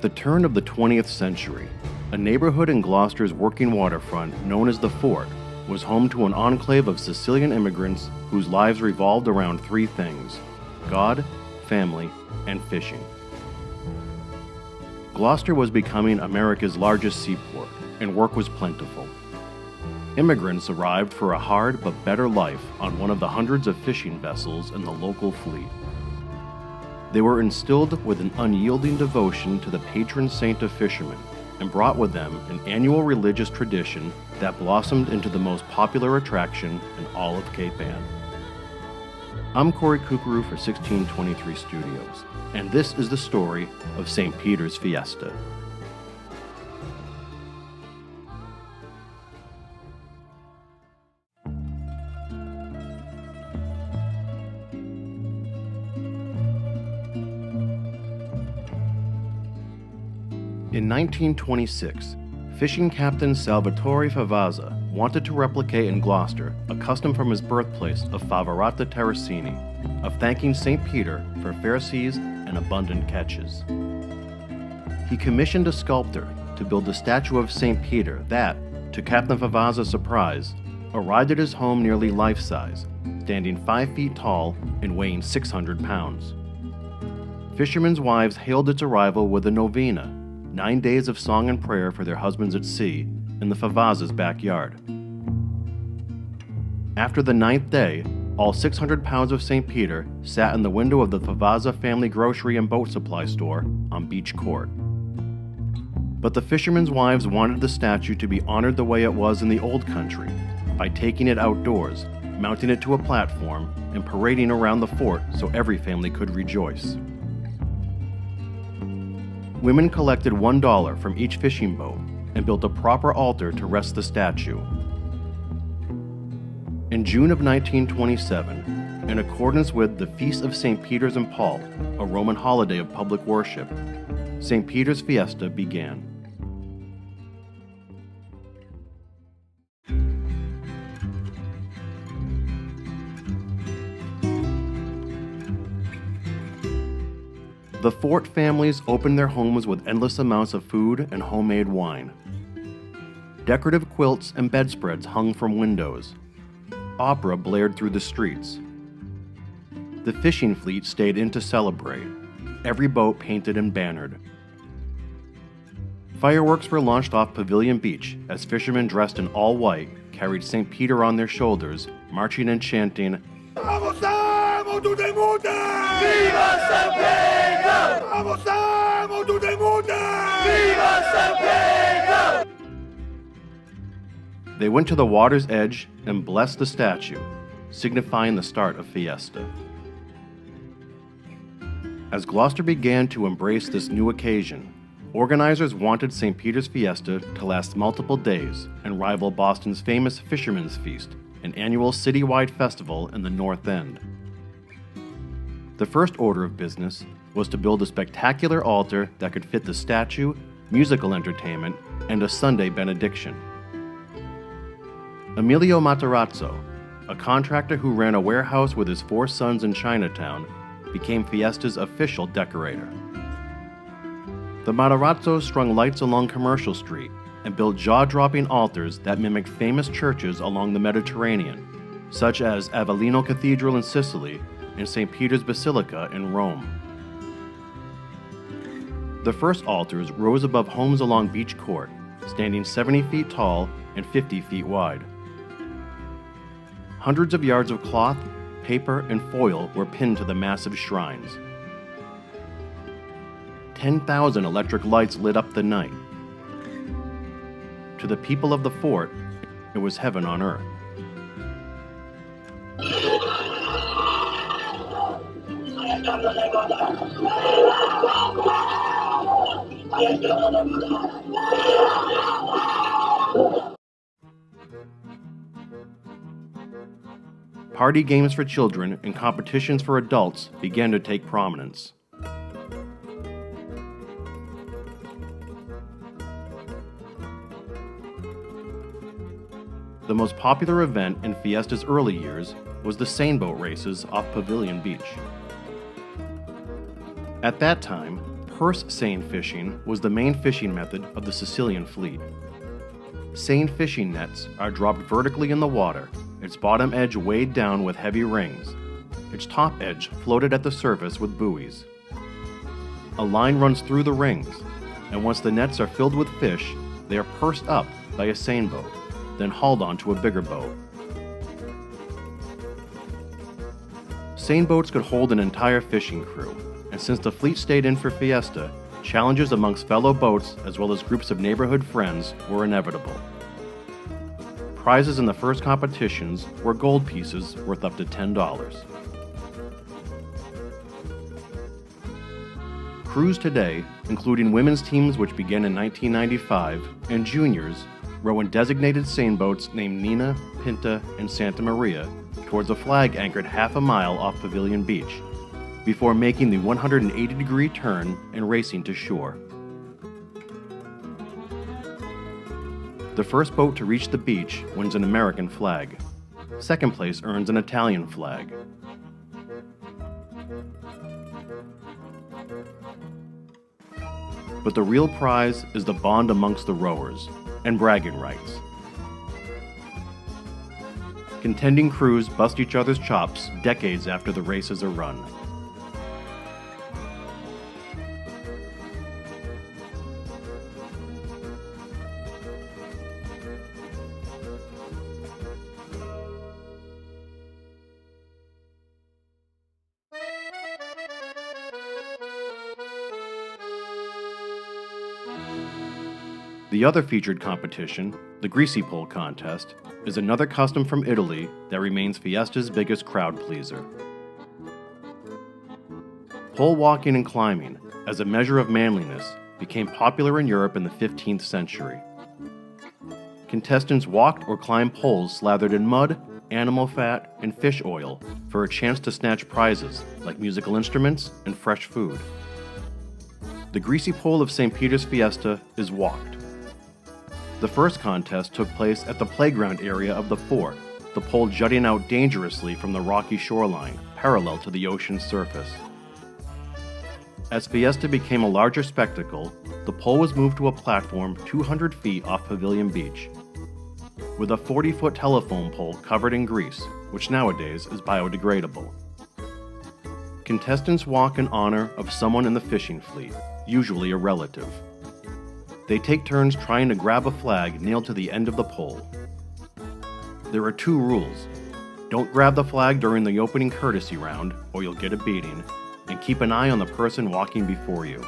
the turn of the 20th century, a neighborhood in Gloucester's working waterfront known as the Fort was home to an enclave of Sicilian immigrants whose lives revolved around three things: God, family, and fishing. Gloucester was becoming America's largest seaport, and work was plentiful. Immigrants arrived for a hard but better life on one of the hundreds of fishing vessels in the local fleet. They were instilled with an unyielding devotion to the patron saint of fishermen, and brought with them an annual religious tradition that blossomed into the most popular attraction in all of Cape Ann. I'm Corey Kukuru for 1623 Studios, and this is the story of St. Peter's Fiesta. In 1926, fishing captain Salvatore Favazza wanted to replicate in Gloucester a custom from his birthplace of Favorata Terracini, of thanking St. Peter for fair seas and abundant catches. He commissioned a sculptor to build a statue of St. Peter that, to Captain Favazza's surprise, arrived at his home nearly life-size, standing 5 feet tall and weighing 600 pounds. Fishermen's wives hailed its arrival with a novena, 9 days of song and prayer for their husbands at sea, in the Favazza's backyard. After the 9th day, all 600 pounds of St. Peter sat in the window of the Favazza family grocery and boat supply store on Beach Court. But the fishermen's wives wanted the statue to be honored the way it was in the old country, by taking it outdoors, mounting it to a platform, and parading around the fort so every family could rejoice. Women collected $1 from each fishing boat and built a proper altar to rest the statue. In June of 1927, in accordance with the Feast of St. Peter's and Paul, a Roman holiday of public worship, St. Peter's Fiesta began. The Fort families opened their homes with endless amounts of food and homemade wine. Decorative quilts and bedspreads hung from windows. Opera blared through the streets. The fishing fleet stayed in to celebrate, every boat painted and bannered. Fireworks were launched off Pavilion Beach as fishermen dressed in all white carried St. Peter on their shoulders, marching and chanting, "Avanzamo tutte mute! Viva San Pietro! Avanzamo tutte mute! Viva San Pietro!" They went to the water's edge and blessed the statue, signifying the start of Fiesta. As Gloucester began to embrace this new occasion, organizers wanted St. Peter's Fiesta to last multiple days and rival Boston's famous Fisherman's Feast, an annual citywide festival in the North End. The first order of business was to build a spectacular altar that could fit the statue, musical entertainment, and a Sunday benediction. Emilio Matarazzo, a contractor who ran a warehouse with his 4 sons in Chinatown, became Fiesta's official decorator. The Matarazzos strung lights along Commercial Street and built jaw-dropping altars that mimicked famous churches along the Mediterranean, such as Avellino Cathedral in Sicily and St. Peter's Basilica in Rome. The first altars rose above homes along Beach Court, standing 70 feet tall and 50 feet wide. Hundreds of yards of cloth, paper, and foil were pinned to the massive shrines. 10,000 electric lights lit up the night. To the people of the fort, it was heaven on earth. Party games for children and competitions for adults began to take prominence. The most popular event in Fiesta's early years was the seine boat races off Pavilion Beach. At that time, Purse seine fishing was the main fishing method of the Sicilian fleet. Seine fishing nets are dropped vertically in the water, its bottom edge weighed down with heavy rings, its top edge floated at the surface with buoys. A line runs through the rings, and once the nets are filled with fish, they are pursed up by a seine boat, then hauled onto a bigger boat. Seine boats could hold an entire fishing crew, and since the fleet stayed in for Fiesta, challenges amongst fellow boats as well as groups of neighborhood friends were inevitable. Prizes in the first competitions were gold pieces worth up to $10. Crews today, including women's teams which began in 1995, and juniors, row in designated seine boats named Nina, Pinta, and Santa Maria towards a flag anchored half a mile off Pavilion Beach, before making the 180-degree turn and racing to shore. The first boat to reach the beach wins an American flag. Second place earns an Italian flag. But the real prize is the bond amongst the rowers and bragging rights. Contending crews bust each other's chops decades after the races are run. The other featured competition, the Greasy Pole contest, is another custom from Italy that remains Fiesta's biggest crowd pleaser. Pole walking and climbing, as a measure of manliness, became popular in Europe in the 15th century. Contestants walked or climbed poles slathered in mud, animal fat, and fish oil for a chance to snatch prizes like musical instruments and fresh food. The Greasy Pole of St. Peter's Fiesta is walked. The first contest took place at the playground area of the fort, the pole jutting out dangerously from the rocky shoreline, parallel to the ocean's surface. As Fiesta became a larger spectacle, the pole was moved to a platform 200 feet off Pavilion Beach, with a 40-foot telephone pole covered in grease, which nowadays is biodegradable. Contestants walk in honor of someone in the fishing fleet, usually a relative. They take turns trying to grab a flag nailed to the end of the pole. There are 2 rules. Don't grab the flag during the opening courtesy round, or you'll get a beating, and keep an eye on the person walking before you.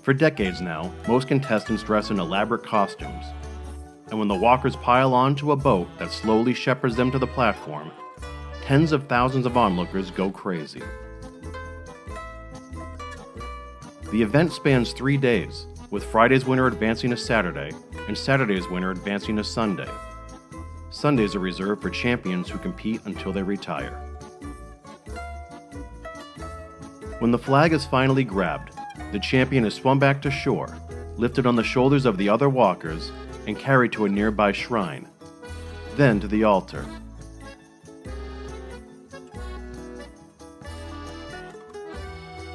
For decades now, most contestants dress in elaborate costumes, and when the walkers pile onto a boat that slowly shepherds them to the platform, tens of thousands of onlookers go crazy. The event spans 3 days, with Friday's winner advancing to Saturday, and Saturday's winner advancing to Sunday. Sundays are reserved for champions who compete until they retire. When the flag is finally grabbed, the champion is swum back to shore, lifted on the shoulders of the other walkers, and carried to a nearby shrine, then to the altar.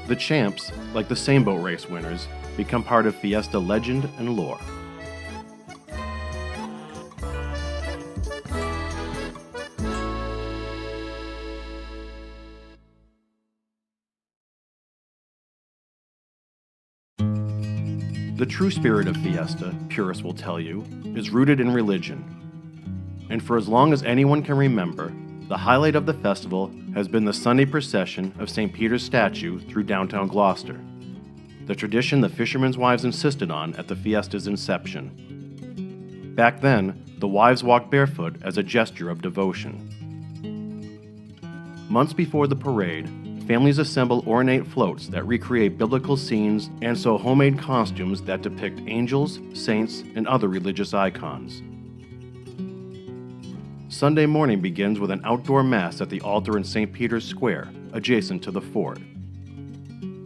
The champs, like the same boat race winners, become part of Fiesta legend and lore. The true spirit of Fiesta, purists will tell you, is rooted in religion. And for as long as anyone can remember, the highlight of the festival has been the Sunday procession of St. Peter's statue through downtown Gloucester, the tradition the fishermen's wives insisted on at the Fiesta's inception. Back then, the wives walked barefoot as a gesture of devotion. Months before the parade, families assemble ornate floats that recreate biblical scenes and sew homemade costumes that depict angels, saints, and other religious icons. Sunday morning begins with an outdoor mass at the altar in St. Peter's Square, adjacent to the fort.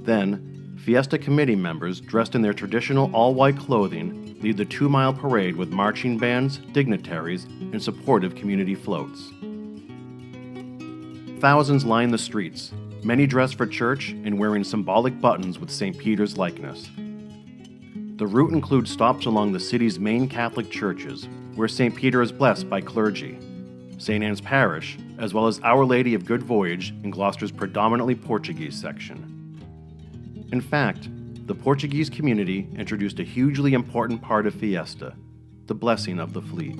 Then, Fiesta committee members, dressed in their traditional all-white clothing, lead the 2-mile parade with marching bands, dignitaries, and supportive community floats. Thousands line the streets, many dressed for church and wearing symbolic buttons with St. Peter's likeness. The route includes stops along the city's main Catholic churches, where St. Peter is blessed by clergy, St. Anne's Parish, as well as Our Lady of Good Voyage in Gloucester's predominantly Portuguese section. In fact, the Portuguese community introduced a hugely important part of Fiesta, the blessing of the fleet.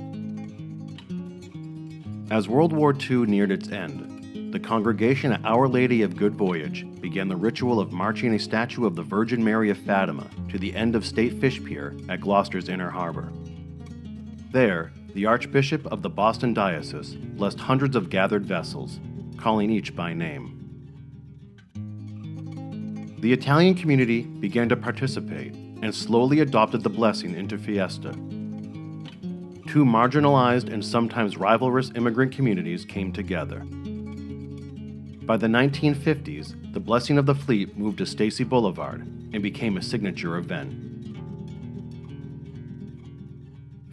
As World War II neared its end, the congregation at Our Lady of Good Voyage began the ritual of marching a statue of the Virgin Mary of Fatima to the end of State Fish Pier at Gloucester's Inner Harbor. There, the Archbishop of the Boston Diocese blessed hundreds of gathered vessels, calling each by name. The Italian community began to participate and slowly adopted the blessing into Fiesta. Two marginalized and sometimes rivalrous immigrant communities came together. By the 1950s, the Blessing of the Fleet moved to Stacy Boulevard and became a signature event.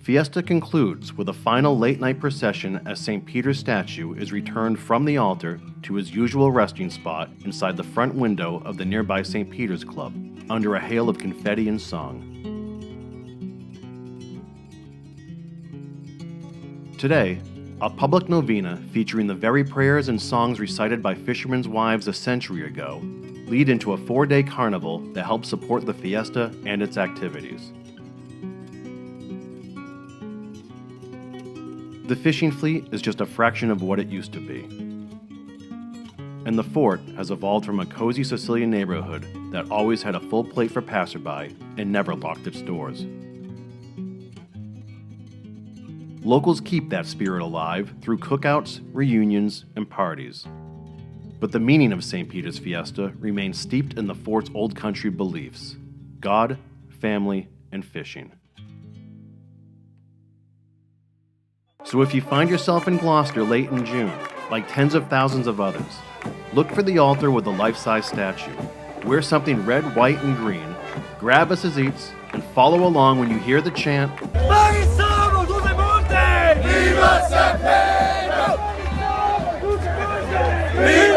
Fiesta concludes with a final late-night procession as St. Peter's statue is returned from the altar to his usual resting spot inside the front window of the nearby St. Peter's Club, under a hail of confetti and song. Today, a public novena featuring the very prayers and songs recited by fishermen's wives a century ago lead into a 4-day carnival that helps support the Fiesta and its activities. The fishing fleet is just a fraction of what it used to be. And the fort has evolved from a cozy Sicilian neighborhood that always had a full plate for passerby and never locked its doors. Locals keep that spirit alive through cookouts, reunions, and parties. But the meaning of St. Peter's Fiesta remains steeped in the fort's old country beliefs: God, family, and fishing. So if you find yourself in Gloucester late in June, like tens of thousands of others, look for the altar with the life-size statue. Wear something red, white, and green, grab a eats, and follow along when you hear the chant, Viva San Pietro! Viva